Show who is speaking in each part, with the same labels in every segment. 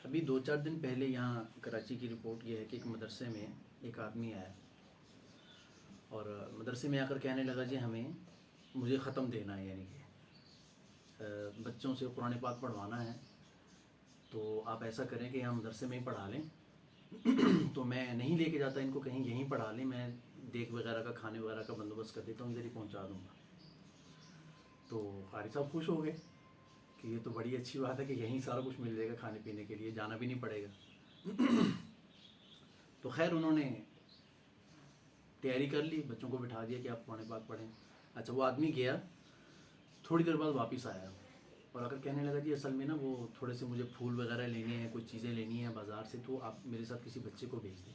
Speaker 1: ابھی 2-4 دن پہلے یہاں کراچی کی رپورٹ یہ ہے کہ ایک مدرسے میں ایک آدمی آیا اور مدرسے میں آ کر کہنے لگا جی مجھے ختم دینا ہے، یعنی کہ بچوں سے قرآن پاک پڑھوانا ہے، تو آپ ایسا کریں کہ یہاں مدرسے میں ہی پڑھا لیں۔ تو میں نہیں لے کے جاتا ان کو کہیں، یہیں پڑھا لیں، میں دیگ وغیرہ کا کھانے وغیرہ کا بندوبست کر دیتا ہوں، ادھر ہی پہنچا دوں گا۔ تو قاری صاحب خوش ہو گئے کہ یہ تو بڑی اچھی بات ہے کہ یہیں سارا کچھ مل جائے گا، کھانے پینے کے لیے جانا بھی نہیں پڑے گا۔ تو خیر انہوں نے تیاری کر لی، بچوں کو بٹھا دیا کہ آپ قرآن پاک پڑھیں۔ اچھا وہ آدمی گیا، تھوڑی دیر بعد واپس آیا اور اگر کہنے لگا جی اصل میں نا وہ تھوڑے سے مجھے پھول وغیرہ لینے ہیں، کچھ چیزیں لینی ہیں بازار سے، تو آپ میرے ساتھ کسی بچے کو بھیج دیں۔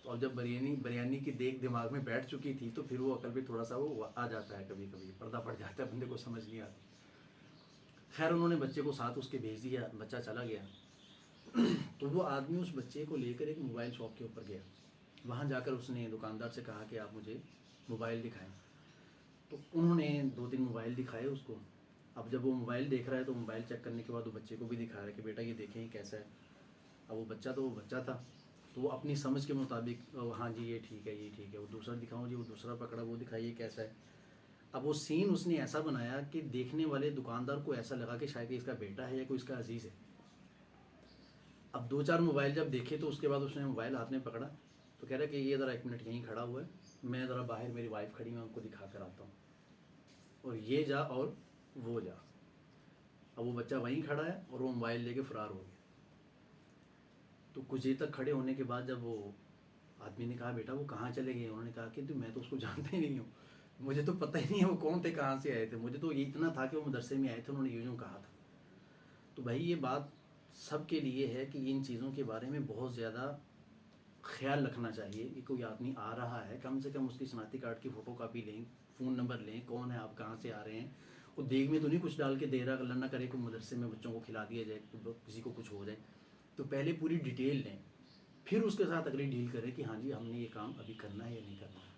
Speaker 1: تو اب جب بریانی کی دیکھ دماغ میں بیٹھ چکی تھی تو پھر وہ عقل بھی تھوڑا سا وہ آ جاتا ہے، کبھی کبھی پردہ پڑ جاتا ہے، بندے کو سمجھ نہیں آتی۔ خیر انہوں نے بچے کو ساتھ اس کے بھیج دیا، بچہ چلا گیا۔ تو وہ آدمی اس بچے کو لے کر ایک موبائل شاپ کے اوپر گیا، وہاں جا کر اس نے دکاندار سے کہا کہ آپ مجھے موبائل دکھائیں۔ تو انہوں نے 2-3 موبائل دکھائے اس کو۔ اب جب وہ موبائل دیکھ رہا ہے تو موبائل چیک کرنے کے بعد وہ بچے کو بھی دکھا رہا ہے کہ بیٹا یہ دیکھیں یہ کیسا ہے۔ اب وہ بچہ تھا تو وہ اپنی سمجھ کے مطابق ہاں جی یہ ٹھیک ہے یہ ٹھیک ہے، وہ دوسرا دکھاؤں جی، وہ دوسرا پکڑا، وہ دکھائیے کیسا ہے۔ اب وہ سین اس نے ایسا بنایا کہ دیکھنے والے دکاندار کو ایسا لگا کہ شاید اس کا بیٹا ہے یا کوئی اس کا عزیز ہے۔ اب 2-4 موبائل جب دیکھے تو اس کے بعد اس نے موبائل ہاتھ میں پکڑا تو کہہ رہا کہ یہ ذرا 1 منٹ یہیں کھڑا ہوا ہے، میں ذرا باہر میری وائف کھڑی میں ان کو دکھا کر آتا ہوں، اور یہ جا اور وہ جا۔ اب وہ بچہ وہیں کھڑا ہے اور وہ موبائل لے کے فرار ہو گیا۔ تو کچھ دیر تک کھڑے ہونے کے بعد جب وہ آدمی نے کہا بیٹا وہ کہاں چلے گئے، انہوں نے کہا کہ میں تو اس کو جانتا ہی نہیں ہوں، مجھے تو پتہ ہی نہیں ہے وہ کون تھے، کہاں سے آئے تھے، مجھے تو یہ اتنا تھا کہ وہ مدرسے میں آئے تھے، انہوں نے یوں کہا تھا۔ تو بھائی یہ بات سب کے لیے ہے کہ ان چیزوں کے بارے میں بہت زیادہ خیال رکھنا چاہیے کہ کوئی آدمی آ رہا ہے کم سے کم اس کی شناختی کارڈ کی فوٹو کاپی لیں، فون نمبر لیں، کون ہے آپ، کہاں سے آ رہے ہیں۔ وہ دیگ میں تو نہیں کچھ ڈال کے دے رہا، اللہ نہ کرے کہ مدرسے میں بچوں کو کھلا دیا جائے، کسی کو کچھ ہو جائے۔ تو پہلے پوری ڈیٹیل لیں، پھر اس کے ساتھ اگلی ڈیل کریں کہ ہاں جی ہم نے یہ کام ابھی کرنا ہے یا نہیں کرنا ہے۔